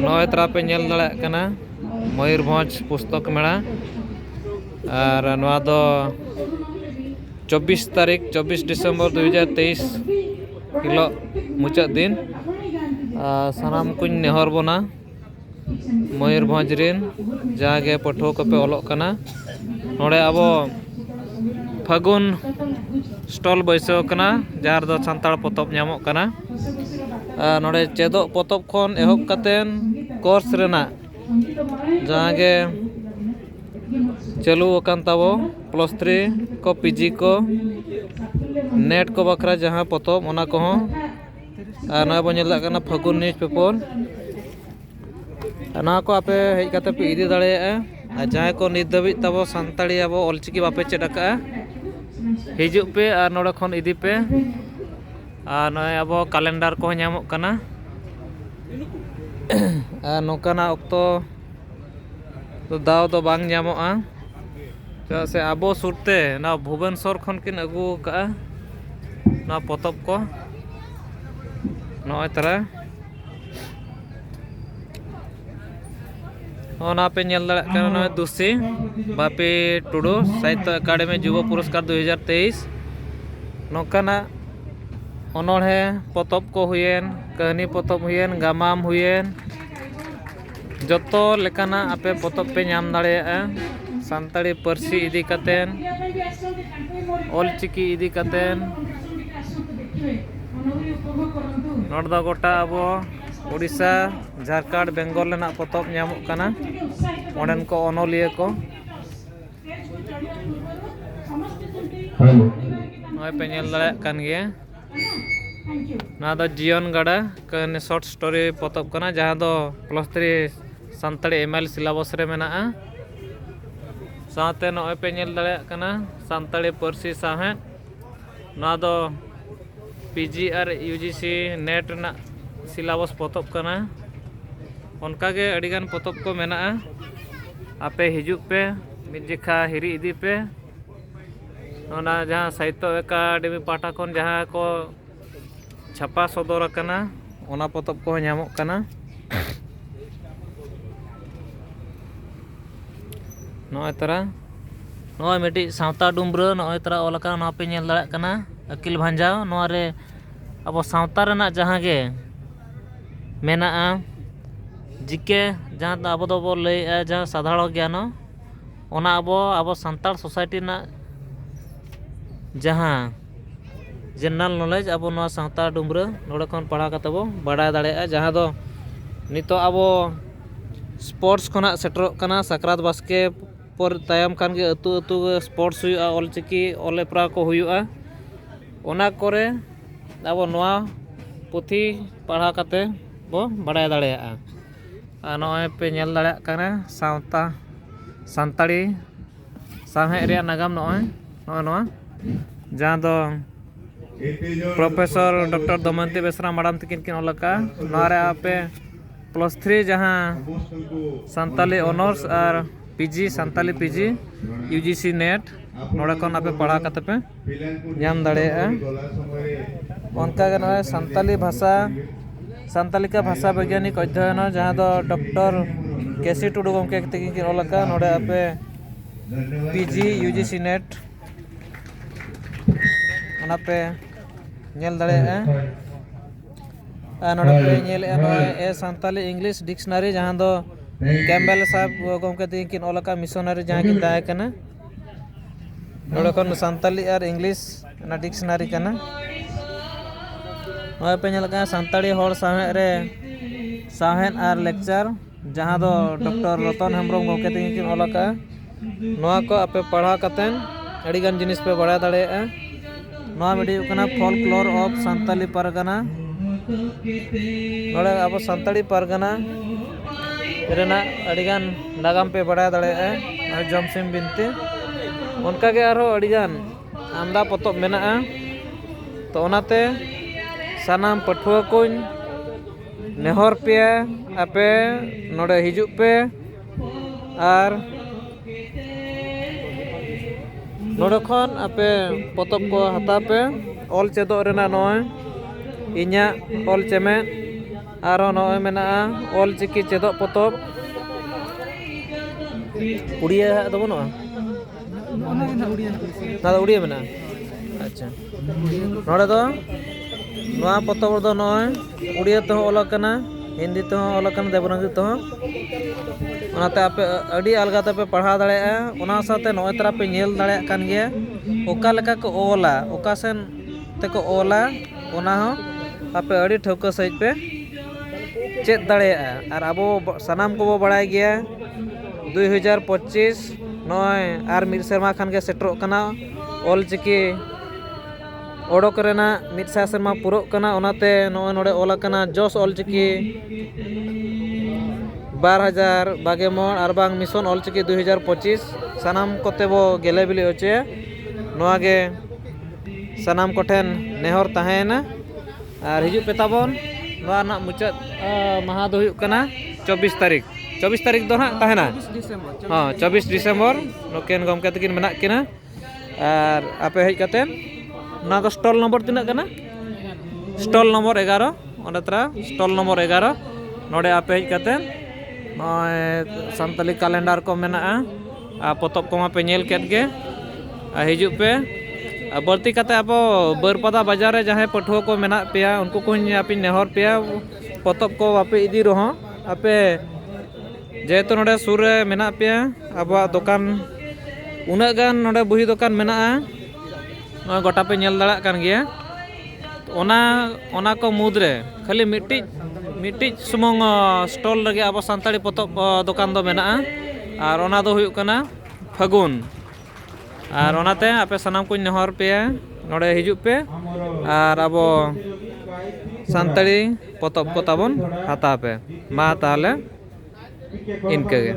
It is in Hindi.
नॉय तरा पे नेल दड़ा कना मयूरभंज पुस्तक मेला और नवा दो 24 तारीख 24 दिसंबर 2023 हिलो मुचाद दिन सानाम कुछ नेहर बना मयूरभंज रिन जागे पठो पे ओलोक कना नोड़े अब फागुन स्टॉल बैसव कना जहाँ दो सानताड़ पोतब ᱧᱟᱢᱚᱜ कना नोड़े चेदोग पोतब खन एहब कतेन कोर्स रेना जहाँगे चालू अकान ताबो +3 को पीजी को नेट को बखरा जहाँ पोतब ओना को ना बो नेल कना फागुन न्यूज पेपर ना को आपे हेज कते पे इदी दाड़ेया जहाँ को नित धाबिज ताबो सानताड़ी अब ऑलचिकी बापे चेद आका हिजुग पे और नोड़े खन इदी पे और नय अब कैलेंडर को ᱧᱟᱢᱚᱜ कना नोकाना ऑक्तो तो दाव तो बांग ᱧᱟᱢᱚᱜᱼᱟ चेदा से अब सुरते ना भुवनेश्वर खन किन अगू का ना पोतब को नय तरा ओना पे नेल दाड़ा कना नय दुसी बापी टुडू साहित्य अकादमी युवा पुरस्कार 2023 नोकाना ओनोड़े पोतब को हुयेन कहानी पोतब हुयेन गामाम हुयेन जतो लेकाना आपे पोतब पे नाम दाड़ेया सानताड़ी पारसी इदी कतेन ऑलचिकी इदी कतेन नोड़ दो गोटा अब उड़ीसा झारखंड बेंगल लेना पोतब ᱧᱟᱢᱚᱜ कना ओंडेन को ओनोलिया को नय पे नेल दाड़ा कान गया ना दो जीवन गाड़ा कहानी शॉर्ट स्टोरी पोतब कना जहाँ दो +3 सानताड़ी एमएल सिलेबस रे मेना साथे नय पे नेल दाड़ा कना सानताड़ी पारसी साहेद ना दो पीजी और यूजीसी नेट ना सिलेबस पोतब कना उनकागे अड़ीगान पोतब को मेना आपे हिजुग पे मिजिखा हिरी इदी पे ओना जहाँ साहित्य अकादमी पाटा खन जहाँ को छापा सदर कना ओना पोतब को ᱧᱟᱢᱚᱜ कना नय तरा नय मिटी सावता डुमब्रा नय तरा ओल कना नवा पे नेल दाड़ा कना अकिल भांजाव नवा रे अब सावता रेना जहाँ गे मेना जिके जहाँ अब दो बो लय जहाँ साधारण ज्ञान ओना अब सानताड़ सोसाइटी ना जहाँ जनरल नॉलेज अब नवा सावता डुमब्रा नोड़े खन पढ़ा कते बो बाड़ाय दाड़ेया जहाँ दो नितो अब स्पोर्ट्स खना सेटरोग कना साकरात बास्के पर तायम खान के अतु अतु स्पोर्ट्स हुआ ऑलचिकी ऑलेप्रा को हुआ ओना करे अब नवा पुथी पढ़ा कते बो बाड़ाय दाड़ेया नय पे नेल दाड़ा कना सावता सानताड़ी साहेद रे नागाम नय नवा जहाँ दो professor doctor Damayanti Besra madam तकिन किन ओलका नवारे आपे +3 जहाँ सानताली ऑनर्स और PG Santali PG UGC NET नोड़े खन आपे पढ़ा कते पे ᱧᱟᱢ दाड़ेया उनका नय सानताली भाषा सानताली का भाषा वैज्ञानिक अध्ययन जहाँ दो डॉक्टर केसी टुडू गमके तकिन किन ओलका नोड़े आपे पीजी यूजीसी नेट ओना पे नेल दाड़ेया नोड़े पे नेलेया ए सानताली इंग्लिश डिक्शनरी जहाँ दो कैम्बेल साहब गमके तकिन किन ओलका मिशनरी जहाँ किन ताहे कना नोड़े खन सानताली और इंग्लिश ना डिक्शनरी कना नय पे नेल कना सानताड़ी होड़ साहेद रे साहेद और लेक्चर जहाँ दो डॉक्टर रतन हेम्ब्रम गमके तकिन किन ओलका नवा को आपे पढ़ा कतेन अड़ीगान जिनिस पे बाड़ाय दाड़ेया नवा मिडी कना फॉलक्लोर ऑफ सानताली परगना नोड़े अब सानताड़ी परगना रेना अड़ीगान नागाम पे बाड़ाय दाड़ेया जमसिम बिनती उनकागे आरो अड़ीगान आमदा पोतब मेना तो ओनाते सानाम पठुआ कुन नेहर पे आपे नोड़े हिजुग पे और नोड़े खन आपे पोतब को हता पे ऑल चेदो रेना नय इन्या ऑल चेमेद ᱟᱨᱦᱚᱸ ᱱᱚᱜᱼᱚᱭ ᱢᱮᱱᱟᱜᱼᱟ ᱚᱞᱪᱤᱠᱤ ᱪᱮᱫᱚᱜ ᱯᱚᱛᱚᱵ ᱩᱲᱤᱭᱟ ᱦᱟᱸᱜ ᱫᱚ ᱵᱟᱹᱱᱩᱜᱼᱟ ᱚᱱᱟ ᱫᱚ ᱩᱲᱤᱭᱟ ᱢᱮᱱᱟᱜᱼᱟ ᱟᱪᱪᱷᱟ ᱱᱚᱰᱮ ᱫᱚ ᱱᱚᱣᱟ ᱯᱚᱛᱚᱵ ᱨᱮᱫᱚ ᱱᱚᱜᱼᱚᱭ ᱩᱲᱤᱭᱟ ᱛᱮᱦᱚᱸ ᱚᱞ ᱟᱠᱟᱱᱟ ᱦᱤᱱᱫᱤ ᱛᱮᱦᱚᱸ ᱚᱞ ᱟᱠᱟᱱᱟ ᱫᱮᱵᱽᱱᱟᱜᱚᱨᱤ ᱛᱮᱦᱚᱸ ᱚᱱᱟᱛᱮ ᱟᱯᱮ ᱟᱹᱰᱤ ᱟᱞᱜᱟ ᱛᱮᱯᱮ ᱯᱟᱲᱦᱟᱣ ᱫᱟᱲᱮᱭᱟᱜᱼᱟ ᱚᱱᱟ ᱥᱟᱶᱛᱮ ᱱᱚᱜᱼᱚᱭ ᱛᱚᱨᱟ ᱯᱮ ᱧᱮᱞ ᱫᱟᱲᱮᱭᱟᱜ ᱠᱟᱱ ᱜᱮᱭᱟ ᱚᱠᱟ ᱞᱮᱠᱟ ᱠᱚ ᱚᱞᱟ ᱚᱠᱟ ᱥᱮᱱ ᱛᱮᱠᱚ ᱚᱞᱟ ᱚᱱᱟ ᱦᱚᱸ ᱟᱯᱮ ᱟᱹᱰᱤ ᱴᱷᱟᱹᱣᱠᱟᱹ ᱥᱟᱺᱦᱤᱡ ᱯᱮ ᱪᱮᱫ ᱫᱟᱲᱮᱭᱟᱜᱼᱟ ᱟᱨ ᱟᱵᱚ ᱥᱟᱱᱟᱢ ᱠᱚᱵᱚ ᱵᱟᱲᱟᱭ ᱜᱮᱭᱟ 2025 ᱱᱚᱜᱼᱚᱭ ᱟᱨ ᱢᱤᱫ ᱥᱮᱨᱢᱟ ᱠᱷᱟᱱ ᱜᱮ ᱥᱮᱴᱮᱨᱚᱜ ᱠᱟᱱᱟ ᱚᱞᱪᱤᱠᱤ ᱚᱰᱳᱠ ᱨᱮᱱᱟᱜ 100 ᱥᱮᱨᱢᱟ ᱯᱩᱨᱟᱹᱜ ᱠᱟᱱᱟ ᱚᱱᱟᱛᱮ ᱱᱚᱜᱼᱚᱭ ᱱᱚᱰᱮ ᱚᱞ ᱟᱠᱟᱱᱟ ᱡᱚᱥ ᱚᱞᱪᱤᱠᱤ 2021 ᱟᱨ ᱵᱟᱝ ᱢᱤᱥᱚᱱ ᱚᱞᱪᱤᱠᱤ 2025 ᱥᱟᱱᱟᱢ ᱠᱚᱛᱮ ᱵᱚ ᱜᱮᱞᱮ ᱵᱤᱞᱤ ᱦᱚᱪᱚᱭᱟ ᱱᱚᱣᱟ ᱜᱮ ᱥᱟᱱᱟᱢ ᱠᱚᱴᱷᱮᱱ ᱱᱮᱦᱚᱨ ᱛᱟᱦᱮᱸᱭᱮᱱᱟ ᱟᱨ ᱦᱤᱡᱩᱜ ᱯᱮ ᱛᱟᱵᱚᱱ ᱱᱚᱣᱟ ᱨᱮᱱᱟᱜ ᱢᱩᱪᱟᱹᱫ ᱢᱟᱦᱟ ᱫᱚ ᱦᱩᱭᱩᱜ ᱠᱟᱱᱟ 24 ᱛᱟᱹᱨᱤᱠᱷ ᱫᱚ ᱦᱟᱸᱜ ᱛᱟᱦᱮᱱᱟ 24 ᱰᱤᱥᱮᱢᱵᱚᱨ ᱱᱩᱠᱤᱱ ᱜᱚᱢᱠᱮ ᱛᱟᱹᱠᱤᱱ ᱢᱮᱱᱟᱜ ᱠᱤᱱᱟ ᱟᱨ ᱟᱯᱮ ᱦᱮᱡ ᱠᱟᱛᱮᱫ ᱚᱱᱟ ᱫᱚ ᱥᱴᱚᱞ ᱱᱚᱢᱵᱚᱨ ᱛᱤᱱᱟᱹᱜ ᱠᱟᱱᱟ ᱥᱴᱚᱞ ᱱᱚᱢᱵᱚᱨ 11 ᱚᱸᱰᱮ ᱛᱚᱨᱟ ᱥᱴᱚᱞ ᱱᱚᱢᱵᱚᱨ 11 ᱱᱚᱰᱮ ᱟᱯᱮ ᱦᱮᱡ ᱠᱟᱛᱮᱫ ᱱᱚᱜᱼᱚᱭ ᱥᱟᱱᱛᱟᱞᱤ ᱠᱮᱞᱮᱱᱰᱟᱨ ᱠᱚ ᱢᱮᱱᱟᱜᱼᱟ ᱟᱨ ᱯᱚᱛᱚᱵ ᱠᱚᱢᱟ ᱯᱮ ᱧᱮᱞ ᱠᱮᱫ ᱜᱮ ᱟᱨ ᱦᱤᱡᱩᱜ ᱯᱮ ᱟᱨ ᱵᱟᱹᱲᱛᱤ ᱠᱟᱛᱮ ᱟᱵᱚ ᱵᱟᱹᱨᱯᱟᱫᱟ ᱵᱟᱡᱟᱨ ᱨᱮ ᱡᱟᱦᱟᱸᱭ ᱯᱟᱹᱴᱷᱩᱣᱟᱹ ᱠᱚ ᱢᱮᱱᱟᱜ ᱯᱮᱭᱟ ᱩᱱᱠᱩ ᱠᱚᱧ ᱟᱯᱮᱧ ᱱᱮᱦᱚᱨ ᱯᱮᱭᱟ ᱯᱚᱛᱚᱵ ᱠᱚ ᱵᱟᱯᱮ ᱤᱫᱤ ᱨᱮᱦᱚᱸ ᱟᱯᱮ ᱡᱮᱦᱮᱛᱩ ᱱᱚᱰᱮ ᱥᱩᱨ ᱨᱮ ᱢᱮᱱᱟᱜ ᱯᱮᱭᱟ ᱟᱵᱚᱣᱟᱜ ᱫᱚᱠᱟᱱ ᱩᱱᱟᱹᱜ ᱜᱟᱱ ᱱᱚᱰᱮ ᱵᱩᱦᱤ ᱫᱚᱠᱟᱱ ᱢᱮᱱᱟᱜᱼᱟ ᱱᱚᱜᱼᱚᱭ ᱜᱚᱴᱟ ᱯᱮ ᱧᱮᱞ ᱫᱟᱲᱮᱭᱟᱜ ᱠᱟᱱ ᱜᱮᱭᱟ ᱚᱱᱟ ᱠᱚ ᱢᱩᱫᱽᱨᱮ ᱠᱷᱟᱹᱞᱤ ᱢᱤᱫᱴᱤᱡ ᱥᱩᱢᱩᱝ ᱥᱴᱚᱞ ᱨᱮᱜᱮ ᱟᱵᱚ ᱥᱟᱱᱛᱟᱲᱤ ᱯᱚᱛᱚᱵ ᱫᱚᱠᱟᱱ ᱫᱚ ᱢᱮᱱᱟᱜᱼᱟ ᱟᱨ ᱚᱱᱟ ᱫᱚ ᱦᱩᱭᱩᱜ ᱠᱟᱱᱟ ᱯᱷᱟᱹᱜᱩᱱ ᱟᱨ ᱚᱱᱟᱛᱮ ᱟᱯᱮ ᱥᱟᱱᱟᱢ ᱠᱚᱧ ᱱᱮᱦᱚᱨ ᱯᱮᱭᱟ ᱱᱚᱰᱮ ᱦᱤᱡᱩᱜ ᱯᱮ ᱟᱨ ᱟᱵᱚ ᱥᱟᱱᱛᱟᱲᱤ ᱯᱚᱛᱚᱵ ᱠᱚ ᱛᱟᱵᱚᱱ ᱦᱟᱛᱟᱣ ᱯᱮ ᱢᱟ ᱛᱟᱦᱚᱞᱮ ᱤᱱᱠᱟᱹ ᱜᱮ